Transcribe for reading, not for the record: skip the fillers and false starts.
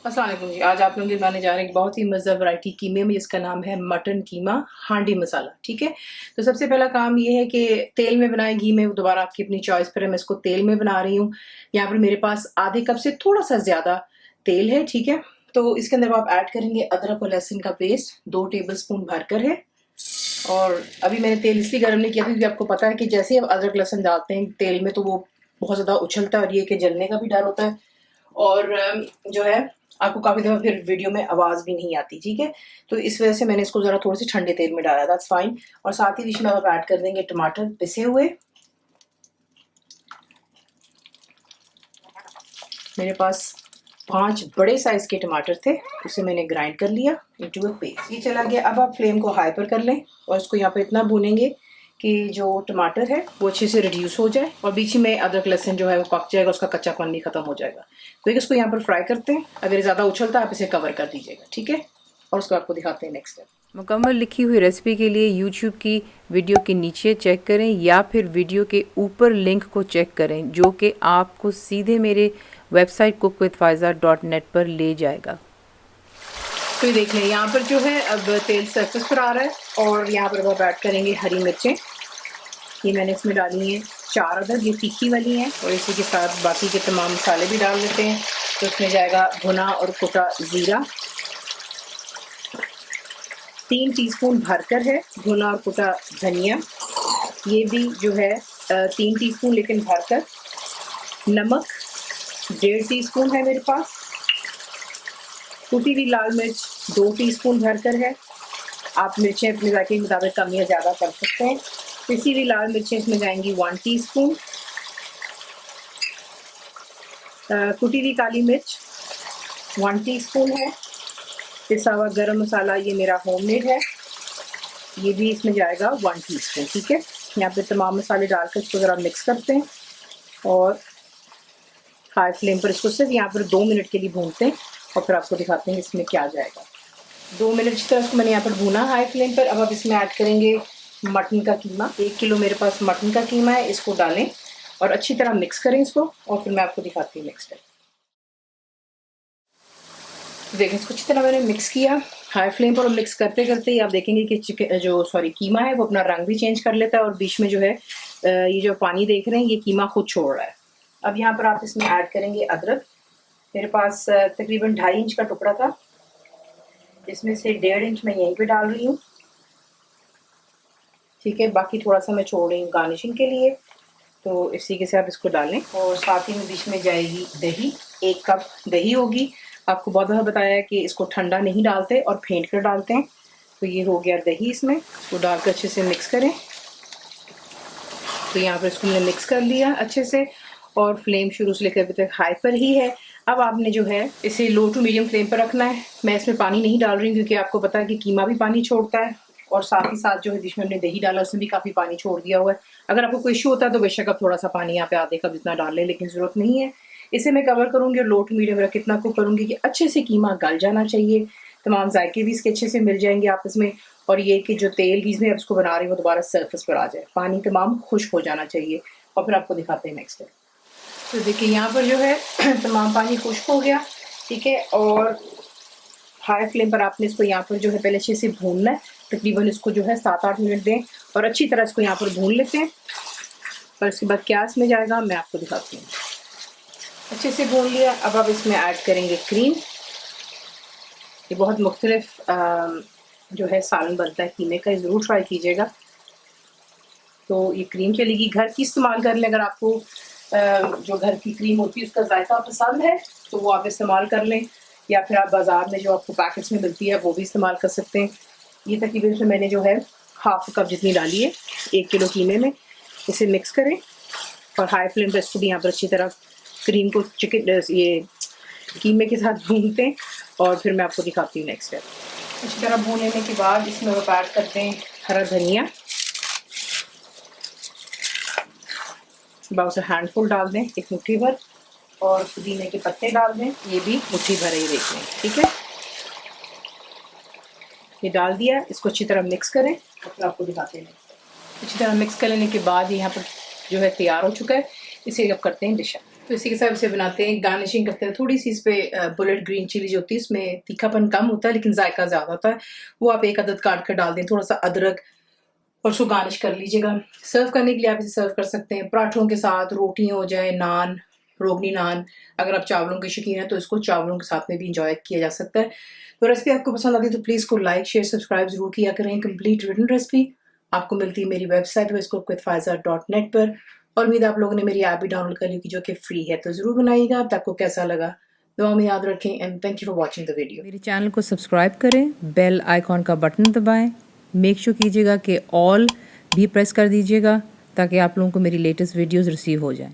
अस्सलाम वालेकुम जी। आज आप लोगों के बनाने जा रहे हैं एक बहुत ही मज़ेदार वैरायटी कीमे में, जिसका नाम है मटन कीमा हांडी मसाला। ठीक है, तो सबसे पहला काम ये है कि तेल में बनाएं, घी में, दोबारा आपकी अपनी चॉइस पर है। मैं इसको तेल में बना रही हूँ। यहाँ पर मेरे पास आधे कप से थोड़ा सा ज़्यादा तेल है। ठीक है, तो इसके अंदर आप ऐड करेंगे अदरक और लहसुन का पेस्ट 2 टेबल स्पून भरकर है। और अभी मैंने तेल इसलिए गर्म नहीं किया क्योंकि आपको पता है कि जैसे ही आप अदरक लहसुन डालते हैं तेल में तो वो बहुत ज़्यादा उछलता है और ये कि जलने का भी डर होता है। और जो है आपको काफ़ी दफ़ा फिर वीडियो में आवाज़ भी नहीं आती। ठीक है, तो इस वजह से मैंने इसको ज़रा थोड़े से ठंडे तेल में डाला, दैट्स फाइन। और साथ ही बीच में आप ऐड कर देंगे टमाटर पिसे हुए। मेरे पास 5 बड़े साइज़ के टमाटर थे, उसे मैंने ग्राइंड कर लिया इनटू अ पेस्ट। ये चला गया। अब आप फ्लेम को हाई पर कर लें और इसको यहाँ पर इतना भूनेंगे कि जो टमाटर है वो अच्छे से रिड्यूस हो जाए और बीच में अदरक लहसुन जो है वो पक जाएगा, उसका कच्चापन भी खत्म हो जाएगा। तो इसको यहाँ पर फ्राई करते हैं। अगर ज़्यादा उछलता है आप इसे कवर कर दीजिएगा। ठीक है, और उसको आपको दिखाते हैं नेक्स्ट स्टेप। मुकम्मल लिखी हुई रेसिपी के लिए यूट्यूब की वीडियो के नीचे चेक करें या फिर वीडियो के ऊपर लिंक को चेक करें, जो कि आपको सीधे मेरे वेबसाइट cookWithFaiza.net पर ले जाएगा। तो ये देख लें, यहाँ पर जो है अब तेल सरफेस पर आ रहा है और यहाँ पर अब ऐड करेंगे हरी मिर्चें। ये मैंने इसमें डाली हैं 4 अदर, ये तीखी वाली हैं। और इसी के साथ बाकी के तमाम मसाले भी डाल देते हैं। तो इसमें जाएगा भुना और कुटा ज़ीरा, 3 टीस्पून भरकर है भुना और कुटा धनिया, ये भी जो है 3 टीस्पून लेकिन भरकर। नमक 1.5 टीस्पून है मेरे पास। कुटी हुई लाल मिर्च 2 टीस्पून भरकर है। आप मिर्चें अपने जायके के मुताबिक कम या ज़्यादा कर सकते हैं। पिसी हुई लाल मिर्चें इसमें जाएंगी 1 टीस्पून। कुटी हुई काली मिर्च 1 टीस्पून है। पिसा हुआ गरम मसाला ये मेरा होममेड है, ये भी इसमें जाएगा 1 टीस्पून। ठीक है, यहाँ पे तमाम मसाले डालकर इसको ज़रा मिक्स करते हैं और हाई फ्लेम पर इसको सिर्फ यहाँ पर 2 मिनट के लिए भूनते हैं और फिर आपको दिखाते हैं इसमें क्या जाएगा। 2 मिनट की तरह इसको मैंने यहाँ पर भूना हाई फ्लेम पर। अब आप इसमें ऐड करेंगे मटन का कीमा। 1 किलो मेरे पास मटन का कीमा है, इसको डालें और अच्छी तरह मिक्स करें इसको और फिर मैं आपको दिखाती हूँ नेक्स्ट स्टेप। देखें, इसको अच्छी तरह मैंने मिक्स किया हाई फ्लेम पर। मिक्स करते करते ही आप देखेंगे कि कीमा है वो अपना रंग भी चेंज कर लेता है और बीच में जो है ये जो पानी देख रहे हैं ये कीमा खुद छोड़ रहा है। अब यहाँ पर आप इसमें ऐड करेंगे अदरक। मेरे पास तकरीबन 2.5 इंच का टुकड़ा था, इसमें से 1.5 इंच मैं यहीं पे डाल रही हूँ। ठीक है, बाकी थोड़ा सा मैं छोड़ रही हूँ गार्निशिंग के लिए, तो इसी के साथ इसको डालें। और साथ ही में बीच में जाएगी दही, 1 कप दही होगी। आपको बहुत दफ़ा बताया है कि इसको ठंडा नहीं डालते और फेंट कर डालते हैं। तो ये हो गया दही, इसमें इसको डालकर अच्छे से मिक्स करें। तो यहाँ पर इसको मैंने मिक्स कर लिया अच्छे से और फ्लेम शुरू से लेकर अभी तक हाई पर ही है। अब आपने जो है इसे लो टू मीडियम फ्लेम पर रखना है। मैं इसमें पानी नहीं डाल रही हूँ क्योंकि आपको पता है कि कीमा भी पानी छोड़ता है और साथ ही साथ जो है जिसमें हमने दही डाला उसमें भी काफ़ी पानी छोड़ दिया हुआ है। अगर आपको कोई इशू होता है तो बेशक आप थोड़ा सा पानी यहाँ पे आधे कप जितना डाल लें, लेकिन ज़रूरत नहीं है। इसे मैं कवर करूँगी और लो टू मीडियम रख कितना कुक करूँगी कि अच्छे से कीमा गल जाना चाहिए, तमाम जायके भी इसके अच्छे से मिल जाएंगे आपस में। और ये कि जो तेल बीच में इसको बना रही है वो दोबारा सरफेस पर आ जाए, पानी तमाम खुश्क हो जाना चाहिए। और फिर आपको दिखाते हैं नेक्स्ट स्टेप। तो देखिए यहाँ पर जो है तमाम पानी खुश्क हो गया। ठीक है, और हाई फ्लेम पर आपने इसको यहाँ पर जो है पहले अच्छे से भूनना है। तकरीबन इसको जो है 7-8 मिनट दें और अच्छी तरह इसको यहाँ पर भून लेते हैं। और इसके बाद क्या इसमें जाएगा मैं आपको दिखाती हूँ। अच्छे से भून लिया। अब आप इसमें ऐड करेंगे क्रीम। ये बहुत मुख्तलिफ जो है सालन बनता है कीमे का, ज़रूर ट्राई कीजिएगा। तो ये क्रीम चलेगी, घर की इस्तेमाल कर लें। अगर आपको जो घर की क्रीम होती है उसका जायका पसंद है तो वो आप इस्तेमाल कर लें, या फिर आप बाज़ार में जो आपको पैकेट्स में मिलती है वो भी इस्तेमाल कर सकते हैं। ये तकरीबन इसमें मैंने जो है हाफ कप जितनी डाली है 1 किलो कीमे में। इसे मिक्स करें और हाई फ्लेम पर इसको भी यहाँ पर अच्छी तरह क्रीम को ये कीमे के साथ भूनते हैं और फिर मैं आपको दिखाती हूँ नेक्स्ट स्टेप। अच्छी तरह भून लेने के बाद इसमें आप ऐड करते हैं हरा धनिया, about हैंडफुल डाल दें, 1 मुट्ठी भर। और पुदीने के पत्ते डाल दें, ये भी मुट्ठी भर ही देख लें। ठीक है, ये डाल दिया। इसको अच्छी तरह मिक्स करें और फिर आपको दिखाते हैं। अच्छी तरह मिक्स कर लेने के बाद यहाँ पर जो है तैयार हो चुका है। इसे अब करते हैं डिश। तो इसी के साथ इसे बनाते हैं, गार्निशिंग करते हैं। थोड़ी सी इस पे बुलेट ग्रीन चिली जो होती है इसमें तीखापन कम होता है लेकिन जायका ज़्यादा होता है, वो आप एक अदद काट कर डाल दें, थोड़ा सा अदरक और उसको गार्निश कर लीजिएगा। सर्व करने के लिए आप इसे सर्व कर सकते हैं पराठों के साथ, रोटियाँ हो जाए, नान, रोगनी नान। अगर आप चावलों के शौकीन हैं तो इसको चावलों के साथ में भी इंजॉय किया जा सकता है। तो रेसिपी आपको पसंद आती है तो प्लीज़ को लाइक शेयर सब्सक्राइब जरूर किया करें। कंप्लीट रिटन रेसिपी आपको मिलती है मेरी वेबसाइट westcookWithFaiza.net पर, और उम्मीद आप लोगों ने मेरी ऐप भी डाउनलोड कर ली कि जो कि फ्री है। तो ज़रूर बनाइएगा। अब आपको कैसा लगा दुआ में याद रखें, and thank you for watching the video. मेरे चैनल को सब्सक्राइब करें, बेल आइकॉन का बटन दबाएं, मेक श्योर कीजिएगा कि ऑल भी प्रेस कर दीजिएगा ताकि आप लोगों को मेरी लेटेस्ट वीडियोस रिसीव हो जाएं।